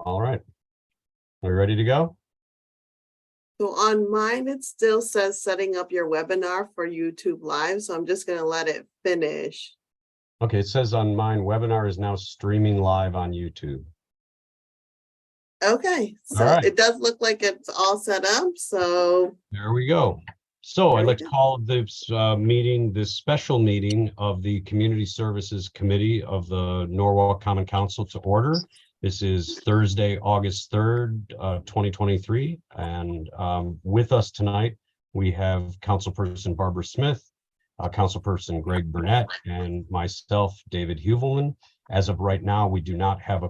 All right. Are we ready to go? So on mine, it still says setting up your webinar for YouTube Live, so I'm just gonna let it finish. Okay, it says on mine, webinar is now streaming live on YouTube. Okay, so All right. it does look like it's all set up, so There we go. So There I'd we like to go. call this this special meeting of the Community Services Committee of the Norwalk Common Council to order. This is Thursday, August 3rd, 2023. And with us tonight, we have Councilperson Barbara Smith, Councilperson Greg Burnett, and myself, David Huvelman. As of right now, we do not have a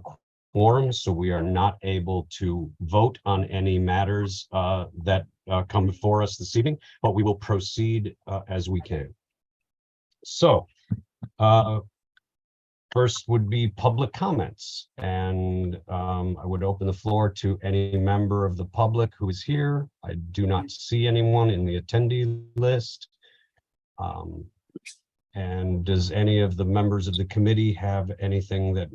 quorum, so we are not able to vote on any matters that come before us this evening, but we will proceed as we can. So first would be public comments, and I would open the floor to any member of the public who is here. I do not see anyone in the attendee list. And does any of the members of the committee have anything that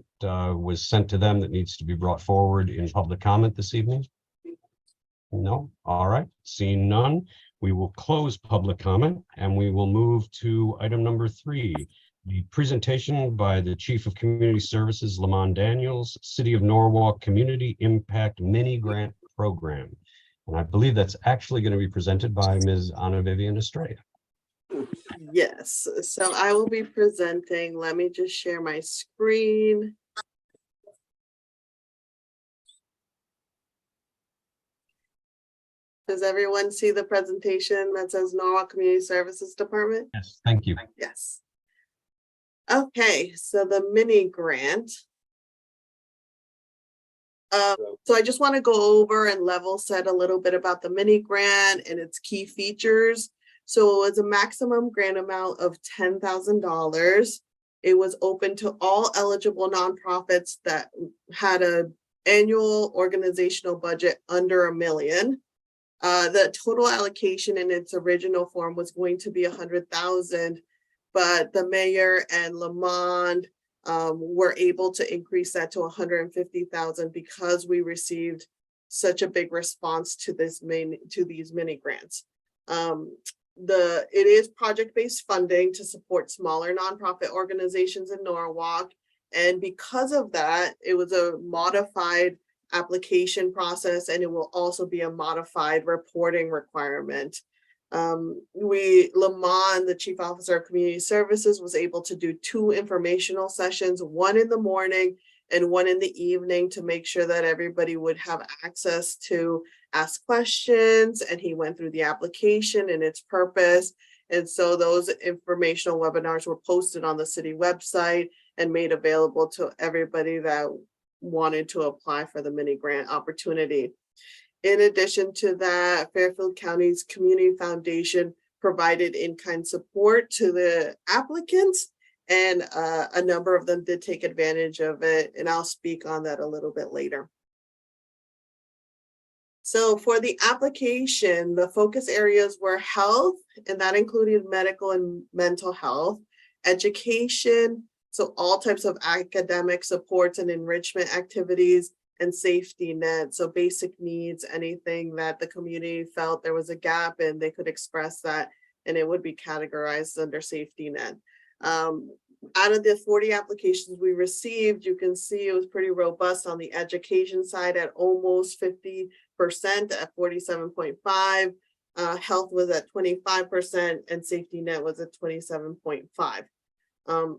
was sent to them that needs to be brought forward in public comment this evening? No. All right. Seeing none, we will close public comment and we will move to item number 3, the presentation by the Chief of Community Services, Lamont Daniels, City of Norwalk Community Impact Mini Grant Program. And I believe that's actually going to be presented by Ms. Ana Vivian Estrella. yes, so I will be presenting. Let me just share my screen. Does everyone see the presentation that says Norwalk Community Services Department? Yes, thank you. Yes. Okay, so the mini grant. So I just want to go over and level set a little bit about the mini grant and its key features. So it was a maximum grant amount of $10,000. It was open to all eligible nonprofits that had an annual organizational budget under $1 million. The total allocation in its original form was going to be $100,000, but the mayor and Lamont were able to increase that to $150,000 because we received such a big response to these mini grants. It is project-based funding to support smaller nonprofit organizations in Norwalk, and because of that, it was a modified application process, and it will also be a modified reporting requirement. Lamont, the Chief Officer of Community Services, was able to do 2 informational sessions, one in the morning and one in the evening, to make sure that everybody would have access to ask questions, and he went through the application and its purpose. And so those informational webinars were posted on the city website and made available to everybody that wanted to apply for the mini grant opportunity. In addition to that, Fairfield County's Community Foundation provided in-kind support to the applicants, and a number of them did take advantage of it, and I'll speak on that a little bit later. So for the application, the focus areas were health, and that included medical and mental health, education, so all types of academic supports and enrichment activities, and safety net, so basic needs, anything that the community felt there was a gap in, they could express that, and it would be categorized under safety net. Out of the 40 applications we received, you can see it was pretty robust on the education side at almost 50%, at 47.5. Health was at 25%, and safety net was at 27.5.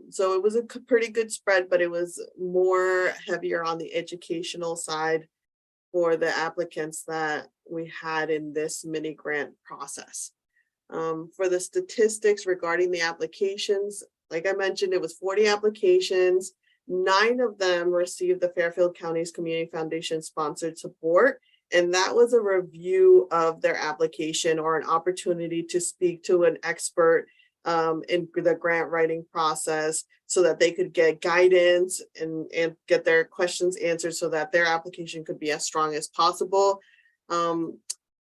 So it was a pretty good spread, but it was more heavier on the educational side for the applicants that we had in this mini grant process. For the statistics regarding the applications, like I mentioned, it was 40 applications. 9 of them received the Fairfield County's Community Foundation sponsored support, and that was a review of their application or an opportunity to speak to an expert in the grant writing process so that they could get guidance and get their questions answered so that their application could be as strong as possible.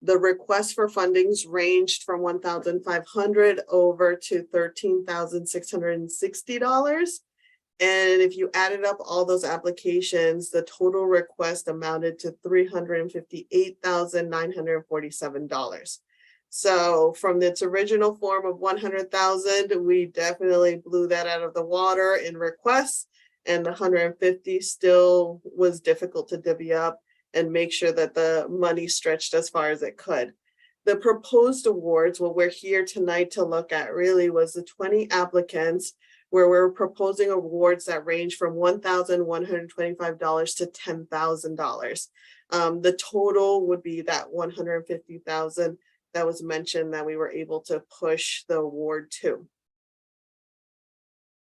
The request for fundings ranged from $1,500 over to $13,660. And if you added up all those applications, the total request amounted to $358,947. So from its original form of 100,000, we definitely blew that out of the water in requests, and the 150 still was difficult to divvy up and make sure that the money stretched as far as it could. The proposed awards, what we're here tonight to look at really was the 20 applicants where we're proposing awards that range from $1,125 to $10,000. The total would be that 150,000 that was mentioned that we were able to push the award to.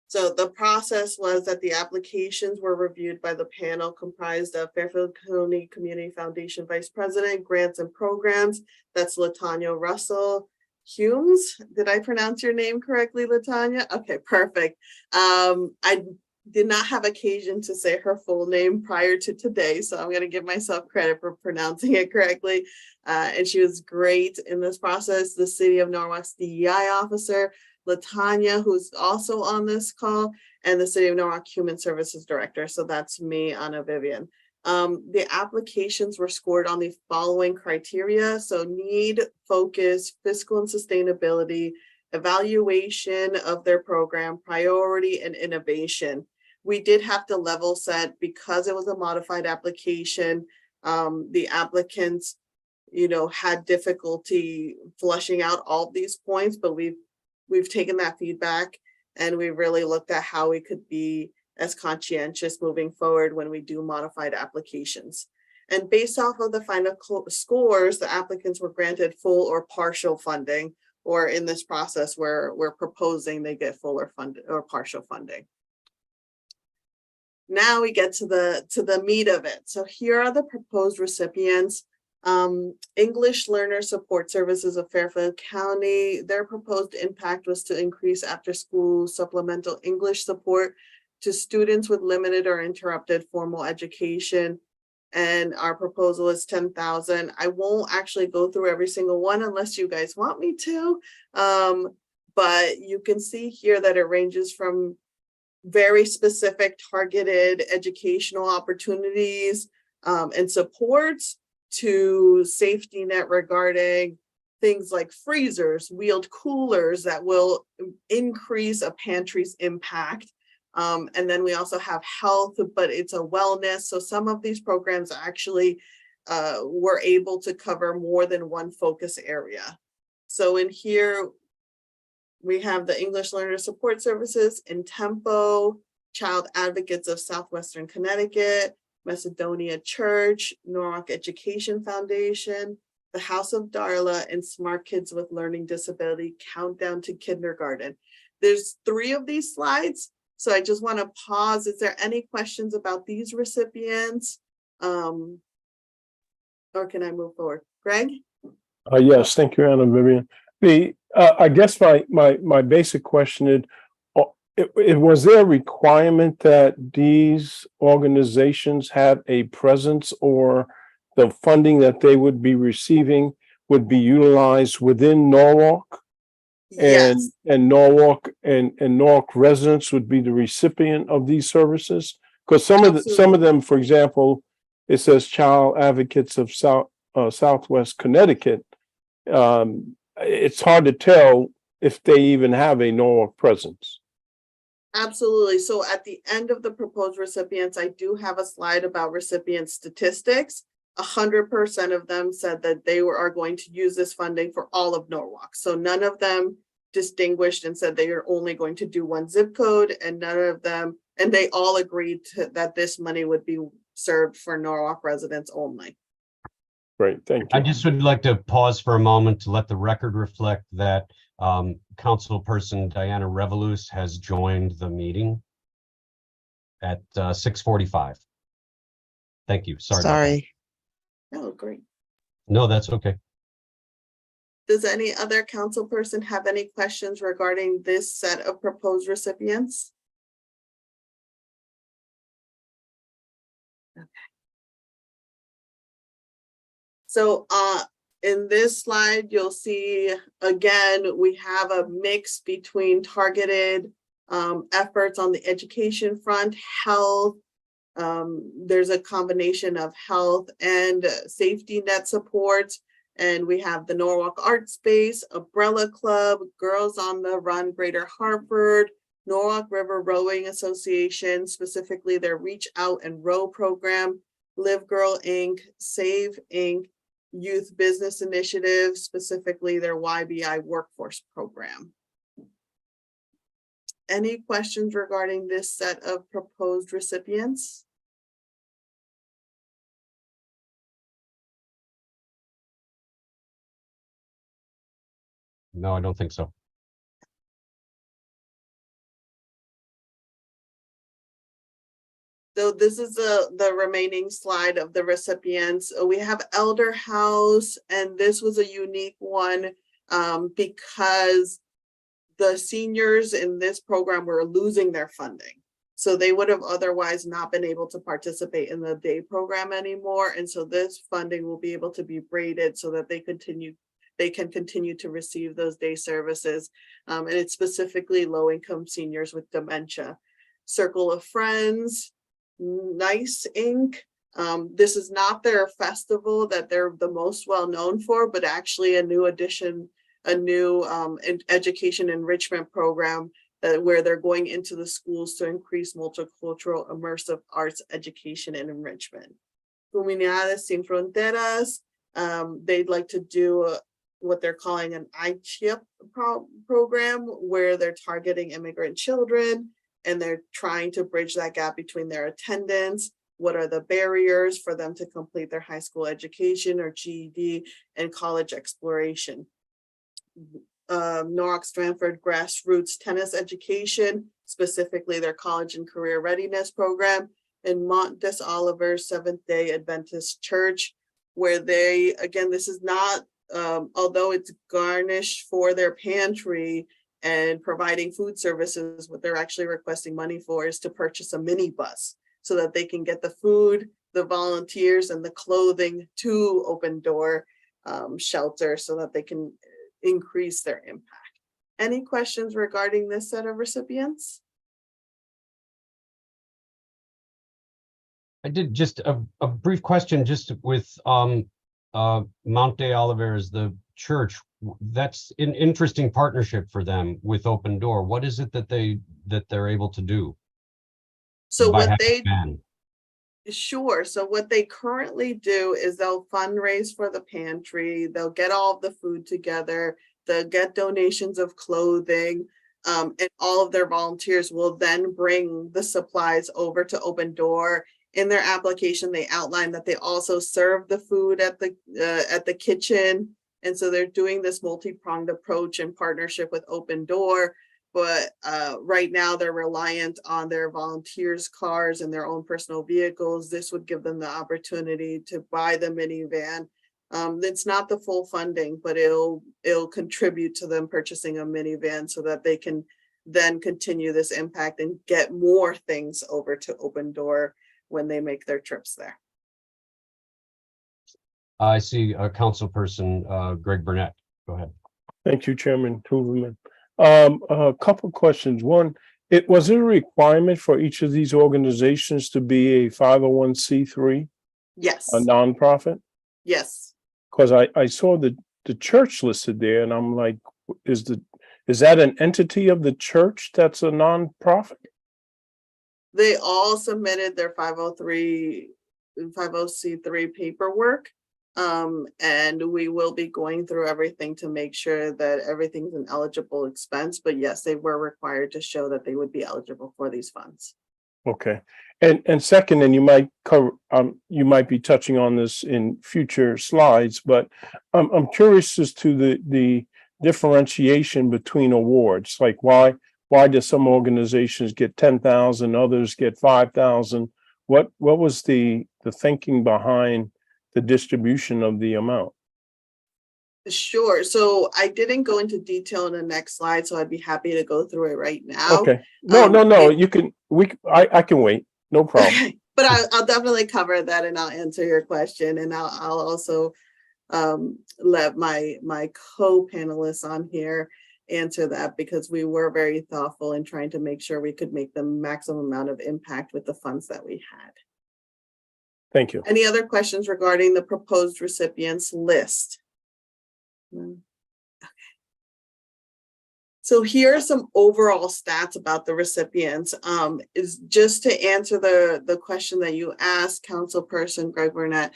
So the process was that the applications were reviewed by the panel comprised of Fairfield County Community Foundation Vice President, Grants and Programs. That's Latanya Russell Humes. Did I pronounce your name correctly, Latanya? Okay, perfect. I did not have occasion to say her full name prior to today, so I'm going to give myself credit for pronouncing it correctly. And she was great in this process. The City of Norwalk's DEI officer, Latanya, who's also on this call, and the City of Norwalk Human Services Director. So that's me, Anna Vivian. The applications were scored on the following criteria. So need, focus, fiscal and sustainability, evaluation of their program, priority, and innovation. We did have to level set because it was a modified application. The applicants, had difficulty flushing out all of these points, but we've taken that feedback and we really looked at how we could be as conscientious moving forward when we do modified applications. And based off of the final scores, the applicants were granted full or partial funding, or in this process where we're proposing they get full or partial funding. Now we get to the meat of it. So here are the proposed recipients. English Learner Support Services of Fairfield County. Their proposed impact was to increase after-school supplemental English support to students with limited or interrupted formal education. And our proposal is 10,000. I won't actually go through every single one unless you guys want me to. But you can see here that it ranges from very specific targeted educational opportunities and supports to safety net regarding things like freezers, wheeled coolers that will increase a pantry's impact. And then we also have health, but it's a wellness. So some of these programs actually were able to cover more than one focus area. So in here, we have the English Learner Support Services, Intempo, Child Advocates of Southwestern Connecticut, Macedonia Church, Norwalk Education Foundation, the House of Darla, and Smart Kids with Learning Disability Countdown to Kindergarten. There's 3 of these slides, so I just want to pause. Is there any questions about these recipients? Or can I move forward? Greg? Yes, thank you, Anna Vivian. I guess my basic question is, was there a requirement that these organizations have a presence, or the funding that they would be receiving would be utilized within Norwalk? Yes. And Norwalk and Norwalk residents would be the recipient of these services? Because some of them, for example, it says Child Advocates of Southwest Connecticut. It's hard to tell if they even have a Norwalk presence. Absolutely. So at the end of the proposed recipients, I do have a slide about recipient statistics. 100% of them said that they are going to use this funding for all of Norwalk. So none of them distinguished and said they are only going to do one zip code, and none of them, and they all agreed that this money would be served for Norwalk residents only. Great, thank you. I just would like to pause for a moment to let the record reflect that Councilperson Diana Revolus has joined the meeting at 6:45. Thank you. Sorry. Oh, great. No, that's okay. Does any other council person have any questions regarding this set of proposed recipients? Okay. So in this slide, you'll see, again, we have a mix between targeted efforts on the education front, health. There's a combination of health and safety net support. And we have the Norwalk Art Space, Umbrella Club, Girls on the Run, Greater Hartford, Norwalk River Rowing Association, specifically their Reach Out and Row program, Live Girl Inc., Save Inc., Youth Business Initiative, specifically their YBI Workforce Program. Any questions regarding this set of proposed recipients? No, I don't think so. So this is the remaining slide of the recipients. We have Elder House, and this was a unique one because the seniors in this program were losing their funding. So they would have otherwise not been able to participate in the day program anymore. And so this funding will be able to be braided so that they can continue to receive those day services. And it's specifically low-income seniors with dementia. Circle of Friends, Nice Inc. This is not their festival that they're the most well known for, but actually a new addition, a new education enrichment program where they're going into the schools to increase multicultural immersive arts education and enrichment. Comunidades Sin Fronteras, they'd like to do what they're calling an iChip program where they're targeting immigrant children and they're trying to bridge that gap between their attendance. What are the barriers for them to complete their high school education or GED and college exploration? Norwalk Stratford Grassroots Tennis Education, specifically their college and career readiness program, and Mont des Olivers Seventh-day Adventist Church, where they, again, this is not, although it's garnished for their pantry and providing food services, what they're actually requesting money for is to purchase a minibus so that they can get the food, the volunteers, and the clothing to Open Door Shelter so that they can increase their impact. Any questions regarding this set of recipients? I did just a brief question just with Mount de Olivers, the church. That's an interesting partnership for them with Open Door. What is it that they're able to do? So by what they having Sure. So what they currently do is they'll fundraise for the pantry. They'll get all of the food together. They'll get donations of clothing. And all of their volunteers will then bring the supplies over to Open Door. In their application, they outline that they also serve the food at the kitchen. And so they're doing this multi-pronged approach in partnership with Open Door. But right now they're reliant on their volunteers' cars and their own personal vehicles. This would give them the opportunity to buy the minivan. It's not the full funding, but it'll contribute to them purchasing a minivan so that they can then continue this impact and get more things over to Open Door when they make their trips there. I see a councilperson, Greg Burnett. Go ahead. Thank you, Chairman Hooverman. A couple questions. One, was it a requirement for each of these organizations to be a 501c3, Yes. a nonprofit? Yes. Because I saw the church listed there, and I'm like, is that an entity of the church that's a nonprofit? They all submitted their 501c3 paperwork. And we will be going through everything to make sure that everything's an eligible expense. But yes, they were required to show that they would be eligible for these funds. Okay. And second, and you might be touching on this in future slides, but I'm curious as to the differentiation between awards. Like why do some organizations get 10,000, others get 5,000? What was the thinking behind the distribution of the amount? Sure. So I didn't go into detail in the next slide, so I'd be happy to go through it right now. Okay. No. You can. I can wait. No problem. Okay. But I'll definitely cover that, and I'll answer your question, and I'll also let my co-panelists on here answer that because we were very thoughtful in trying to make sure we could make the maximum amount of impact with the funds that we had. Thank you. Any other questions regarding the proposed recipients list? No. So here are some overall stats about the recipients. Is just to answer the question that you asked, Councilperson Greg Burnett.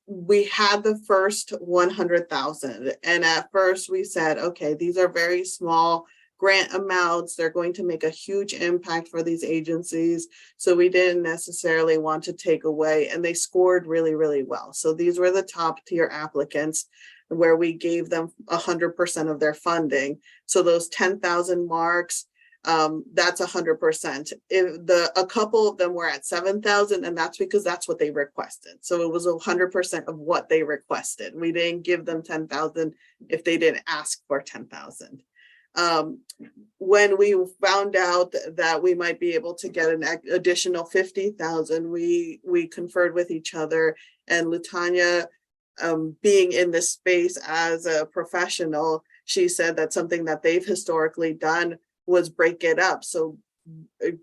We had the first 100,000, and at first we said, okay, these are very small grant amounts. They're going to make a huge impact for these agencies. So we didn't necessarily want to take away, and they scored really, really well. So these were the top tier applicants where we gave them 100% of their funding. So those 10,000 marks, that's 100%. A couple of them were at 7,000, and that's because that's what they requested. So it was 100% of what they requested. We didn't give them 10,000 if they didn't ask for 10,000. When we found out that we might be able to get an additional 50,000, we conferred with each other, and Lutanya, being in this space as a professional, she said that something that they've historically done was break it up. So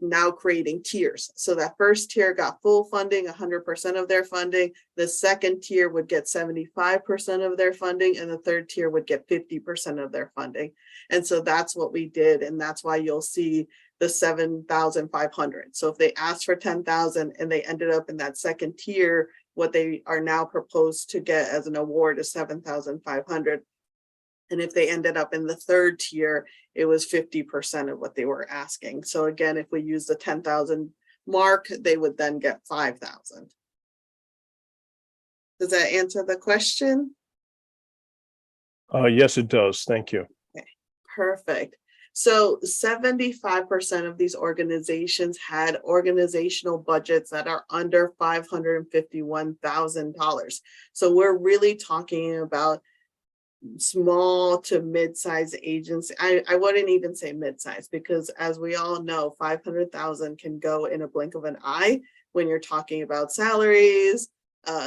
now creating tiers. So that first tier got full funding, 100% of their funding. The second tier would get 75% of their funding, and the third tier would get 50% of their funding. And so that's what we did. And that's why you'll see the 7,500. So if they asked for 10,000 and they ended up in that second tier, what they are now proposed to get as an award is 7,500. And if they ended up in the third tier, it was 50% of what they were asking. So again, if we use the 10,000 mark, they would then get 5,000. Does that answer the question? Yes, it does. Thank you. Okay, perfect. So 75% of these organizations had organizational budgets that are under $551,000. So we're really talking about small to mid-size agency. I wouldn't even say mid-size, because as we all know, 500,000 can go in a blink of an eye when you're talking about salaries,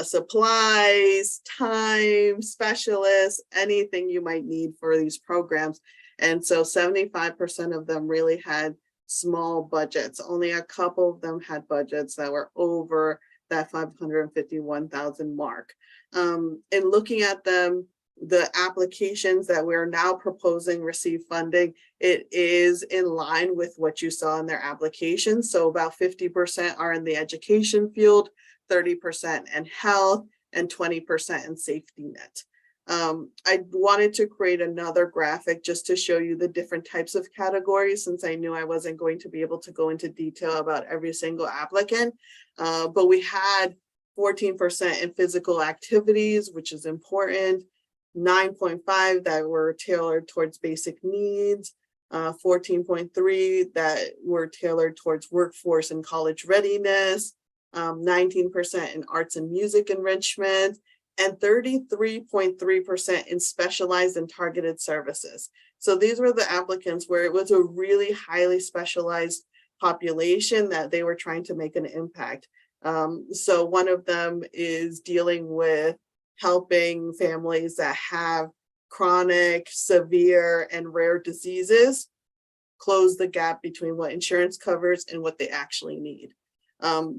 supplies, time, specialists, anything you might need for these programs. And so 75% of them really had small budgets. Only a couple of them had budgets that were over that 551,000 mark. And looking at them, the applications that we're now proposing receive funding, it is in line with what you saw in their applications. So about 50% are in the education field, 30% in health, and 20% in safety net. I wanted to create another graphic just to show you the different types of categories, since I knew I wasn't going to be able to go into detail about every single applicant. But we had 14% in physical activities, which is important, 9.5 that were tailored towards basic needs, 14.3 that were tailored towards workforce and college readiness, 19% in arts and music enrichment, and 33.3% in specialized and targeted services. So these were the applicants where it was a really highly specialized population that they were trying to make an impact. So one of them is dealing with helping families that have chronic, severe, and rare diseases close the gap between what insurance covers and what they actually need.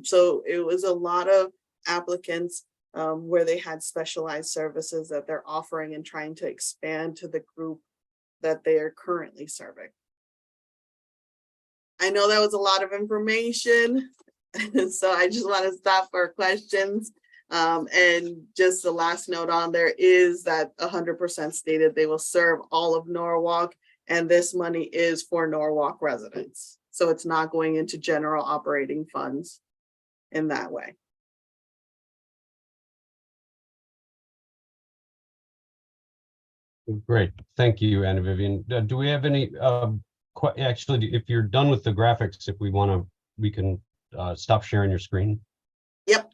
So it was a lot of applicants where they had specialized services that they're offering and trying to expand to the group that they are currently serving. I know that was a lot of information, so I just want to stop for questions. And just the last note on there is that 100% stated they will serve all of Norwalk, and this money is for Norwalk residents. So it's not going into general operating funds in that way. Great, thank you, Anna Vivian. Do we have any, actually, if you're done with the graphics, if we want to, we can stop sharing your screen. Yep, All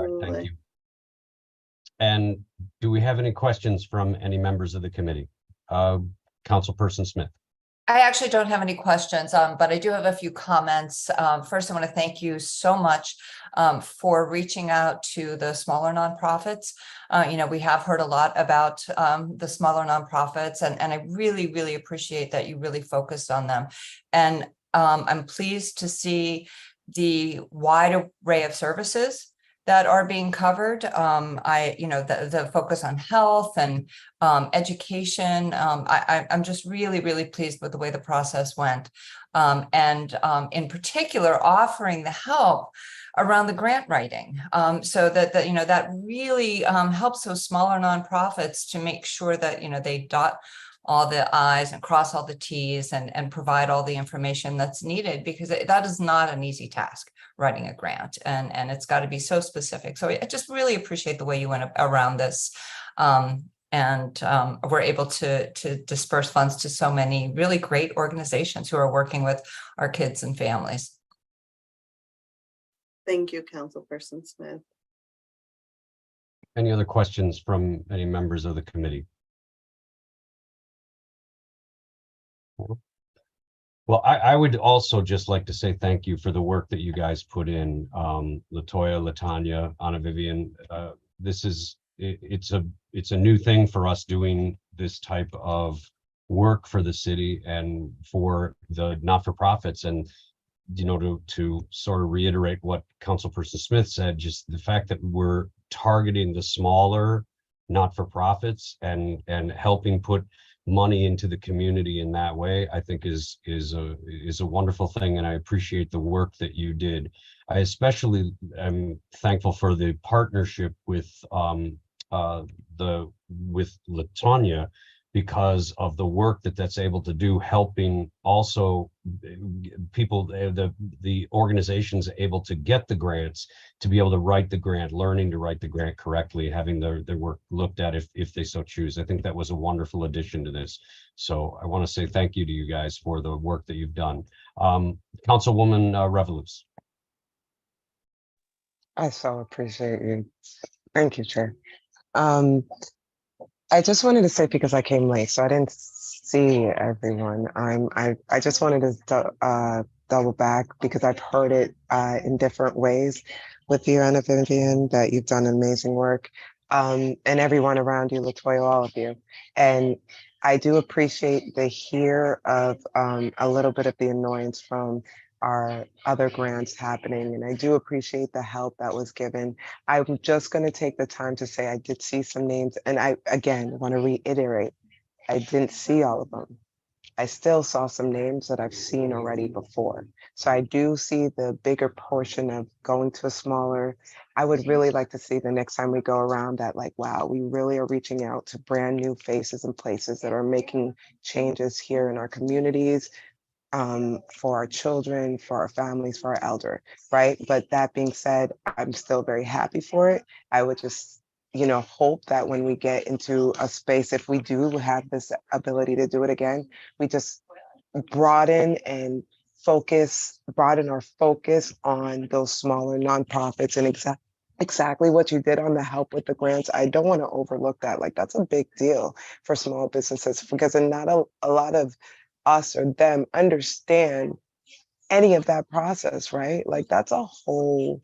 absolutely. right, thank you. And do we have any questions from any members of the committee? Councilperson Smith. I actually don't have any questions, but I do have a few comments. First, I want to thank you so much for reaching out to the smaller nonprofits. We have heard a lot about the smaller nonprofits, and I really, really appreciate that you really focused on them. And I'm pleased to see the wide array of services that are being covered. The focus on health and education. I'm just really, really pleased with the way the process went. And in particular, offering the help around the grant writing, so that really helps those smaller nonprofits to make sure that, they dot all the I's and cross all the T's and provide all the information that's needed, because that is not an easy task, writing a grant, and it's got to be so specific. So I just really appreciate the way you went around this. And we're able to disperse funds to so many really great organizations who are working with our kids and families. Thank you, Councilperson Smith. Any other questions from any members of the committee? Well, I would also just like to say thank you for the work that you guys put in, Latoya, Latanya, Anna Vivian. It's a new thing for us doing this type of work for the city and for the not-for-profits. And to sort of reiterate what Councilperson Smith said, just the fact that we're targeting the smaller not-for-profits and helping put money into the community in that way, I think is a wonderful thing, and I appreciate the work that you did. I especially am thankful for the partnership with Latanya, because of the work that's able to do, helping also people, the organizations able to get the grants, to be able to write the grant, learning to write the grant correctly, having their work looked at if they so choose. I think that was a wonderful addition to this. So I want to say thank you to you guys for the work that you've done. Councilwoman Revolus. I so appreciate you. Thank you, Chair. I just wanted to say, because I came late, so I didn't see everyone. I just wanted to double back, because I've heard it in different ways with you, Anna Vivian, that you've done amazing work, and everyone around you, Latoya, all of you. And I do appreciate the hear of a little bit of the annoyance from our other grants happening. And I do appreciate the help that was given. I'm just going to take the time to say I did see some names. And I, again, want to reiterate, I didn't see all of them. I still saw some names that I've seen already before. So I do see the bigger portion of going to a smaller. I would really like to see the next time we go around that, like, wow, we really are reaching out to brand new faces and places that are making changes here in our communities, for our children, for our families, for our elder, right? But that being said, I'm still very happy for it. I would just, hope that when we get into a space, if we do have this ability to do it again, we just broaden our focus on those smaller nonprofits and exactly what you did on the help with the grants. I don't want to overlook that. Like, that's a big deal for small businesses, because not a lot of us or them understand any of that process, right? Like, that's a whole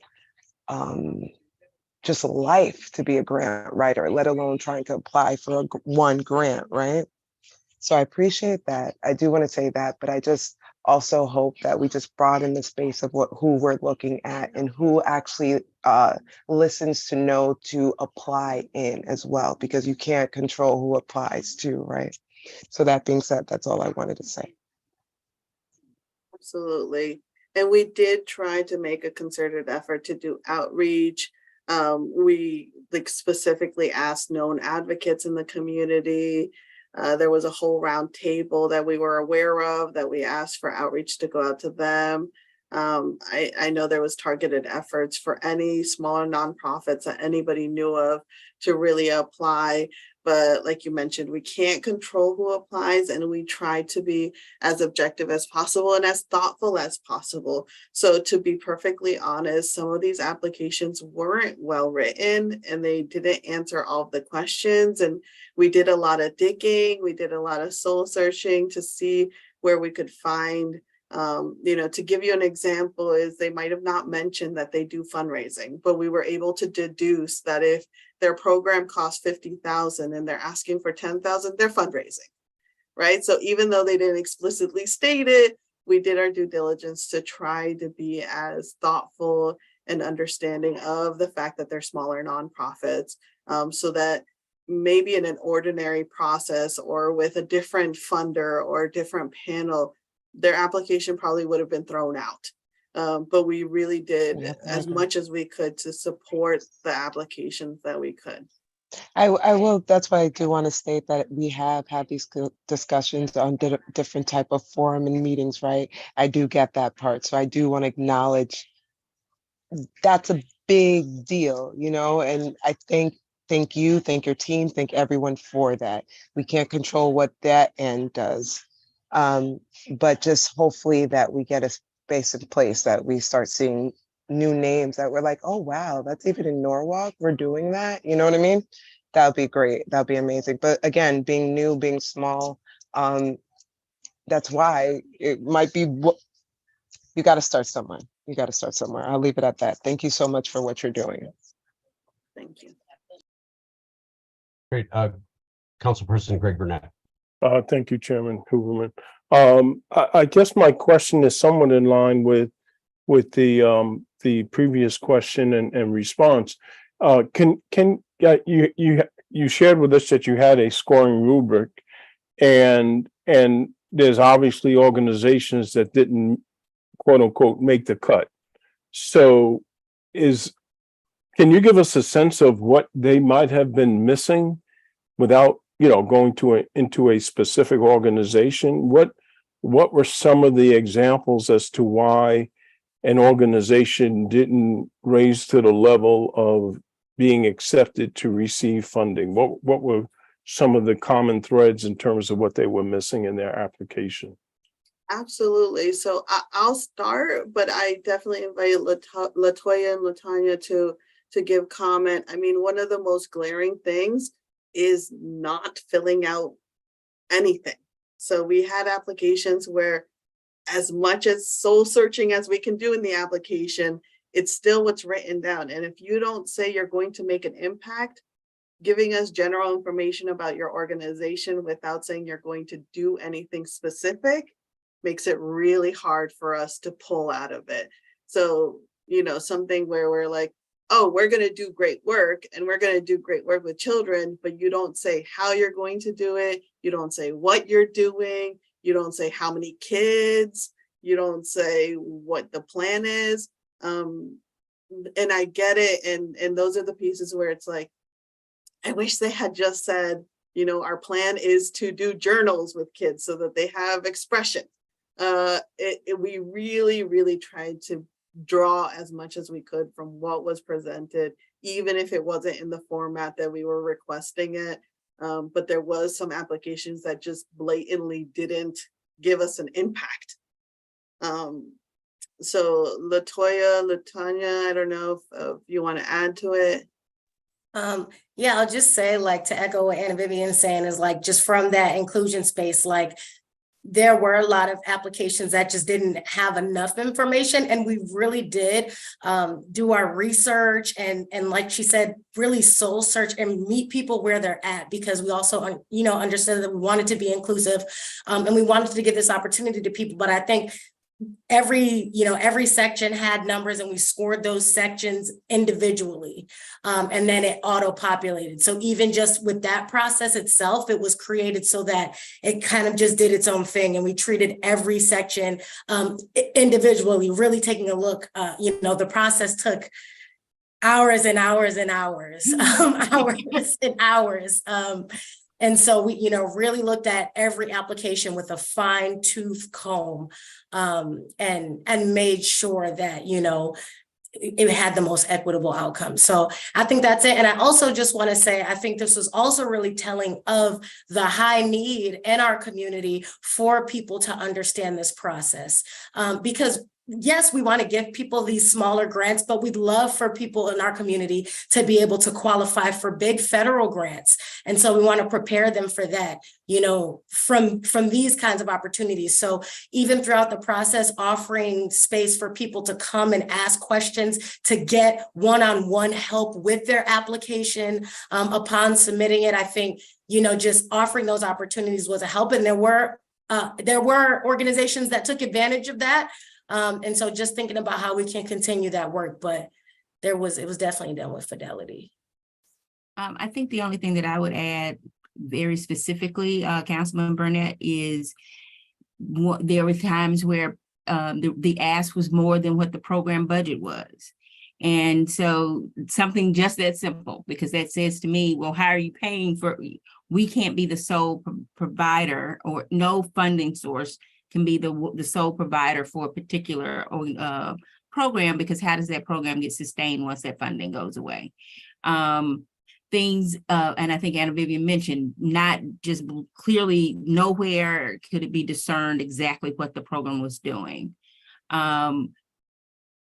just life to be a grant writer, let alone trying to apply for one grant, right? So I appreciate that. I do want to say that, but I just also hope that we just broaden the space of who we're looking at and who actually listens to know to apply in as well, because you can't control who applies to, right? So that being said, that's all I wanted to say. Absolutely. And we did try to make a concerted effort to do outreach. We specifically asked known advocates in the community. There was a whole round table that we were aware of that we asked for outreach to go out to them. I know there was targeted efforts for any smaller nonprofits that anybody knew of to really apply. But like you mentioned, we can't control who applies, and we try to be as objective as possible and as thoughtful as possible. So to be perfectly honest, some of these applications weren't well written and they didn't answer all of the questions. And we did a lot of digging. We did a lot of soul searching to see where we could find, to give you an example is they might have not mentioned that they do fundraising, but we were able to deduce that if their program costs 50,000 and they're asking for 10,000, they're fundraising, right? So even though they didn't explicitly state it, we did our due diligence to try to be as thoughtful and understanding of the fact that they're smaller nonprofits, so that maybe in an ordinary process or with a different funder or a different panel, their application probably would have been thrown out. But we really did as much as we could to support the applications that we could. I will, that's why I do want to state that we have had these discussions on different type of forum and meetings, right? I do get that part. So I do want to acknowledge that's a big deal, and I thank you, thank your team, thank everyone for that. We can't control what that end does. But just hopefully that we get a space in place that we start seeing new names that we're like, oh, wow, that's even in Norwalk, we're doing that. You know what I mean? That would be great. That would be amazing. But again, being new, being small, that's why it might be, you got to start somewhere. You got to start somewhere. I'll leave it at that. Thank you so much for what you're doing. Thank you. Great. Councilperson Greg Burnett. Thank you, Chairman Hooverman. I guess my question is somewhat in line with the previous question and response. You shared with us that you had a scoring rubric, and there's obviously organizations that didn't, quote unquote, make the cut. So can you give us a sense of what they might have been missing without, going into a specific organization? What were some of the examples as to why an organization didn't raise to the level of being accepted to receive funding? What were some of the common threads in terms of what they were missing in their application? Absolutely. So I'll start, but I definitely invite Latoya and Latanya to give comment. I mean, one of the most glaring things is not filling out anything. So we had applications where, as much as soul searching as we can do in the application, it's still what's written down. And if you don't say you're going to make an impact, giving us general information about your organization without saying you're going to do anything specific makes it really hard for us to pull out of it. So, something where we're like, oh, we're going to do great work and we're going to do great work with children, but you don't say how you're going to do it. You don't say what you're doing. You don't say how many kids. You don't say what the plan is. And I get it. And those are the pieces where it's like, I wish they had just said, our plan is to do journals with kids so that they have expression. We really, really tried to draw as much as we could from what was presented, even if it wasn't in the format that we were requesting it. But there was some applications that just blatantly didn't give us an impact. So Latoya, Latanya, I don't know if you want to add to it. Yeah, I'll just say, to echo what Anna Vivian is saying, is just from that inclusion space, there were a lot of applications that just didn't have enough information, and we really did do our research and like she said, really soul search and meet people where they're at, because we also understood that we wanted to be inclusive, and we wanted to give this opportunity to people. But I think every section had numbers, and we scored those sections individually, and then it auto-populated. So even just with that process itself, it was created so that it kind of just did its own thing, and we treated every section individually, really taking a look. The process took hours and hours and hours, hours and hours. And so we, really looked at every application with a fine-tooth comb, and made sure that, it had the most equitable outcome. So I think that's it. And I also just want to say, I think this is also really telling of the high need in our community for people to understand this process, because yes, we want to give people these smaller grants, but we'd love for people in our community to be able to qualify for big federal grants. And so we want to prepare them for that, from these kinds of opportunities. So even throughout the process, offering space for people to come and ask questions, to get one-on-one help with their application upon submitting it, I think, just offering those opportunities was a help. And there were organizations that took advantage of that. And so just thinking about how we can continue that work, but it was definitely done with fidelity. I think the only thing that I would add very specifically, Councilman Burnett, is there were times where the ask was more than what the program budget was. And so something just that simple, because that says to me, well, how are you paying for, we can't be the sole provider, or no funding source can be the sole provider for a particular program, because how does that program get sustained once that funding goes away? Things, and I think Anna Vivian mentioned, not just clearly nowhere could it be discerned exactly what the program was doing.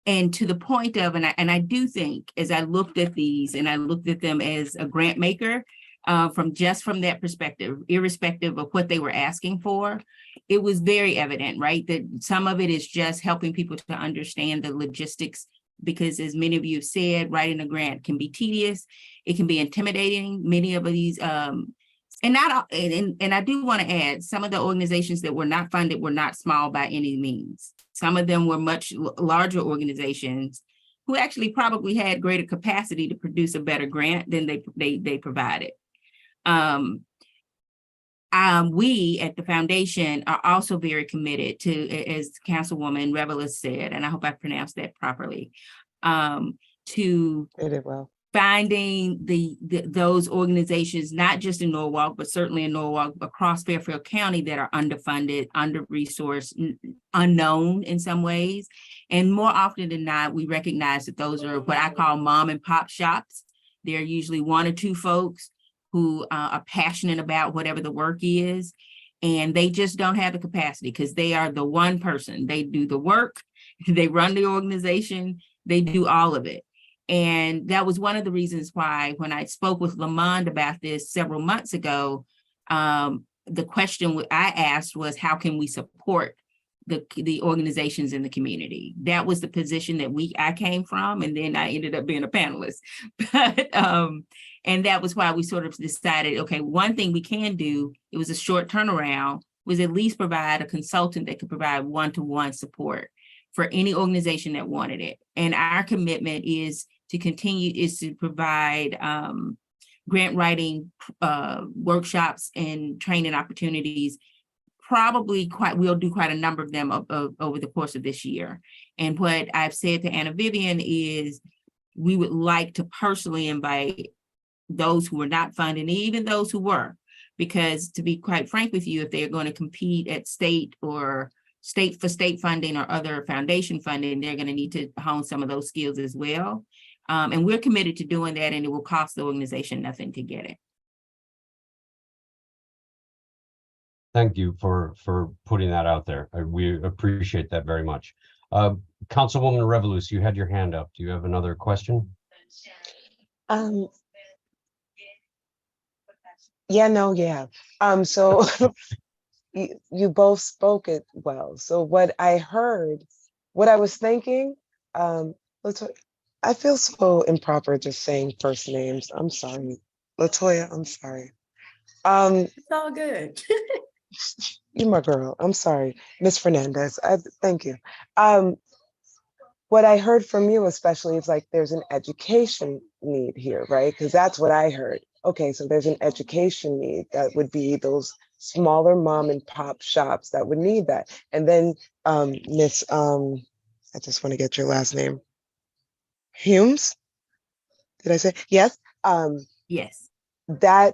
And to the point of, and I do think, as I looked at these, and I looked at them as a grant maker, from that perspective, irrespective of what they were asking for, it was very evident, right, that some of it is just helping people to understand the logistics, because as many of you have said, writing a grant can be tedious, it can be intimidating. Many of these, and I do want to add, some of the organizations that were not funded were not small by any means. Some of them were much larger organizations who actually probably had greater capacity to produce a better grant than they provided. We at the foundation are also very committed to, as Councilwoman Revelis said, and I hope I pronounced that properly, to finding those organizations, not just in Norwalk, but certainly in Norwalk, across Fairfield County, that are underfunded, under-resourced, unknown in some ways. And more often than not, we recognize that those are what I call mom and pop shops. They're usually one or two folks who are passionate about whatever the work is, and they just don't have the capacity, because they are the one person. They do the work, they run the organization, they do all of it. And that was one of the reasons why, when I spoke with Lamond about this several months ago, the question I asked was, how can we support the organizations in the community? That was the position that I came from, and then I ended up being a panelist. But and that was why we sort of decided, okay, one thing we can do, it was a short turnaround, was at least provide a consultant that could provide one-to-one support for any organization that wanted it. And our commitment is to provide grant writing workshops and training opportunities. We'll do quite a number of them over the course of this year. And what I've said to Anna Vivian is, we would like to personally invite those who were not funded, and even those who were, because to be quite frank with you, if they're going to compete at state funding or other foundation funding, they're going to need to hone some of those skills as well. And we're committed to doing that, and it will cost the organization nothing to get it. Thank you for putting that out there. We appreciate that very much. Councilwoman Revelis, you had your hand up. Do you have another question? So you both spoke it well. So what I was thinking, I feel so improper just saying first names. I'm sorry. Latoya, I'm sorry. It's all good. You're my girl. I'm sorry. Miss Fernandez, thank you. What I heard from you especially is like there's an education need here, right? Because that's what I heard. Okay, so there's an education need that would be those smaller mom and pop shops that would need that. And then Miss, I just want to get your last name. Humes? Did I say? Yes. Yes. That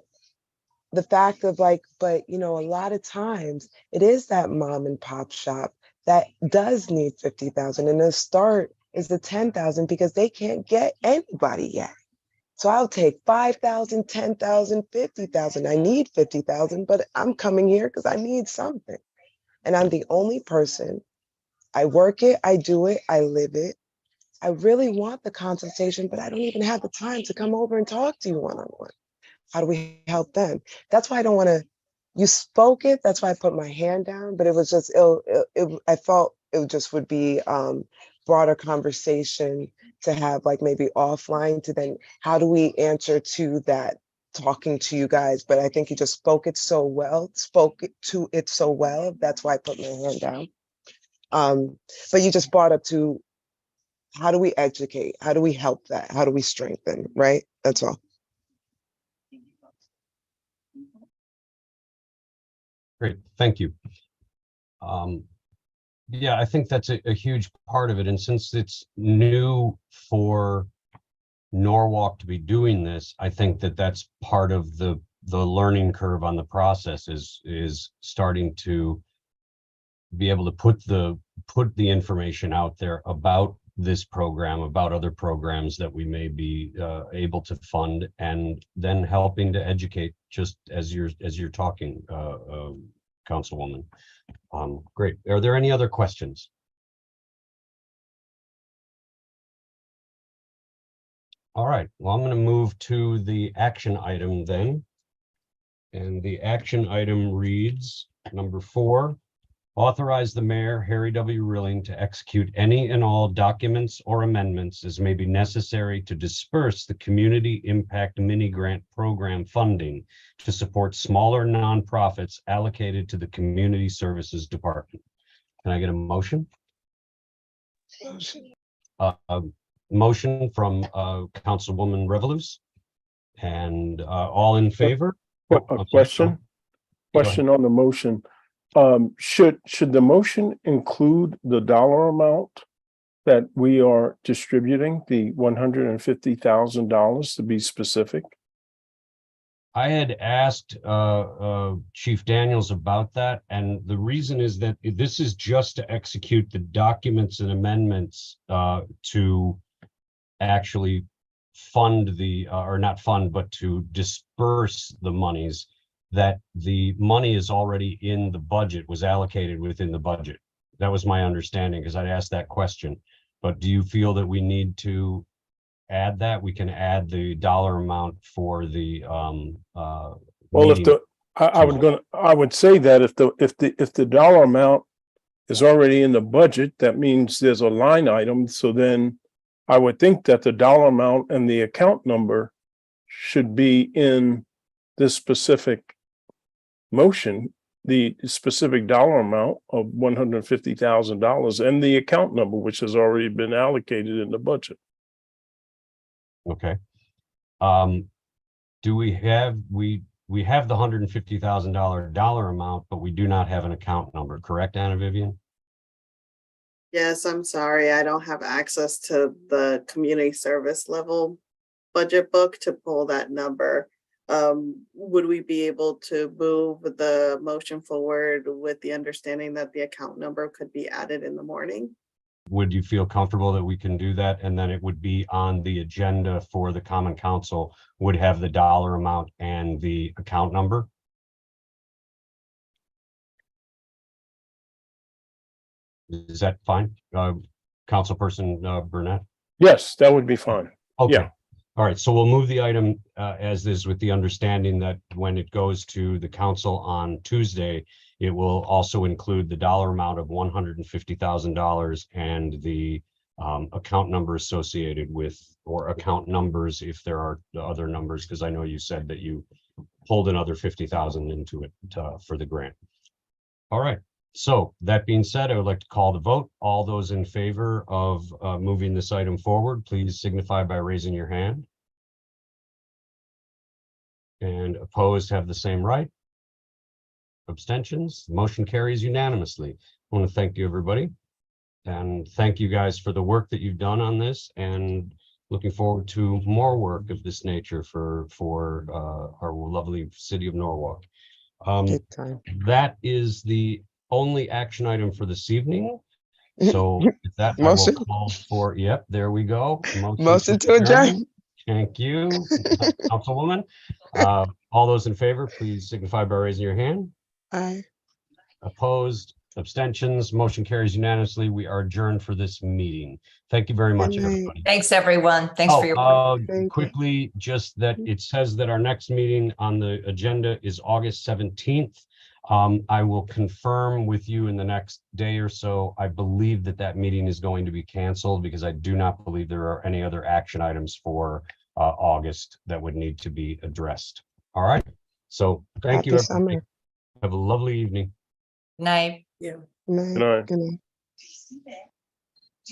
the fact of like, but a lot of times it is that mom and pop shop that does need 50,000, and the start is the 10,000 because they can't get anybody yet. So I'll take 5,000, 10,000, 50,000. I need 50,000, but I'm coming here because I need something. And I'm the only person I work it, I do it, I live it. I really want the consultation, but I don't even have the time to come over and talk to you one-on-one. How do we help them? That's why I don't want to, you spoke it, that's why I put my hand down, but it was just, I felt it just would be broader conversation to have, like maybe offline, to then, how do we answer to that talking to you guys? But I think you just spoke it so well, spoke it to it so well. That's why I put my hand down. But you just brought up to, how do we educate? How do we help that? How do we strengthen, right? That's all. Great, thank you. Yeah, I think that's a huge part of it. And since it's new for Norwalk to be doing this, I think that that's part of the learning curve on the process, is starting to be able to put the information out there about this program, about other programs that we may be able to fund, and then helping to educate, just as you're talking, Councilwoman. Great. Are there any other questions? All right, well, I'm going to move to the action item then. And the action item reads, number 4, authorize the mayor, Harry W. Rilling, to execute any and all documents or amendments as may be necessary to disperse the Community Impact Mini Grant Program funding to support smaller nonprofits allocated to the Community Services Department. Can I get a motion? Motion from Councilwoman Revelous, and all in favor? A question on the motion. Should the motion include the dollar amount that we are distributing, the $150,000, to be specific? I had asked Chief Daniels about that, and the reason is that this is just to execute the documents and amendments to actually fund the, or not fund, but to disperse the monies. That the money is already in the budget, was allocated within the budget. That was my understanding, because I'd asked that question. But do you feel that we need to add that? We can add the dollar amount for the well, if I would say that if the dollar amount is already in the budget, that means there's a line item. So then I would think that the dollar amount and the account number should be in this specific motion, the specific dollar amount of $150,000 and the account number, which has already been allocated in the budget. Okay. Do we have the $150,000 dollar amount, but we do not have an account number, correct, Anna Vivian? Yes, I'm sorry. I don't have access to the community service level budget book to pull that number. Would we be able to move the motion forward with the understanding that the account number could be added in the morning? Would you feel comfortable that we can do that? And then it would be on the agenda for the Common Council, would have the dollar amount and the account number? Is that fine? Councilperson Burnett? Yes, that would be fine. Okay. Yeah. All right, so we'll move the item as is, with the understanding that when it goes to the council on Tuesday, it will also include the dollar amount of $150,000 and the account number associated with, or account numbers if there are other numbers, because I know you said that you pulled another 50,000 into it for the grant. All right, so that being said, I would like to call the vote. All those in favor of moving this item forward, please signify by raising your hand. And opposed have the same right. Abstentions, motion carries unanimously. I want to thank you, everybody. And thank you guys for the work that you've done on this, and looking forward to more work of this nature for our lovely city of Norwalk. That is the only action item for this evening. So with that, I will call for, yep, there we go. Motion to adjourn. Thank you, Councilwoman. All those in favor, please signify by raising your hand. Aye. Opposed, Abstentions, motion carries unanimously. We are adjourned for this meeting. Thank you very much, Good night. everybody. Thanks, everyone. Thanks for your. Thank you. Quickly, just that it says that our next meeting on the agenda is August 17th. I will confirm with you in the next day or so. I believe that that meeting is going to be canceled because I do not believe there are any other action items for August that would need to be addressed. All right. So thank you, Happy everybody. summer. Have a lovely evening. Night. Yeah. Good night. Good night.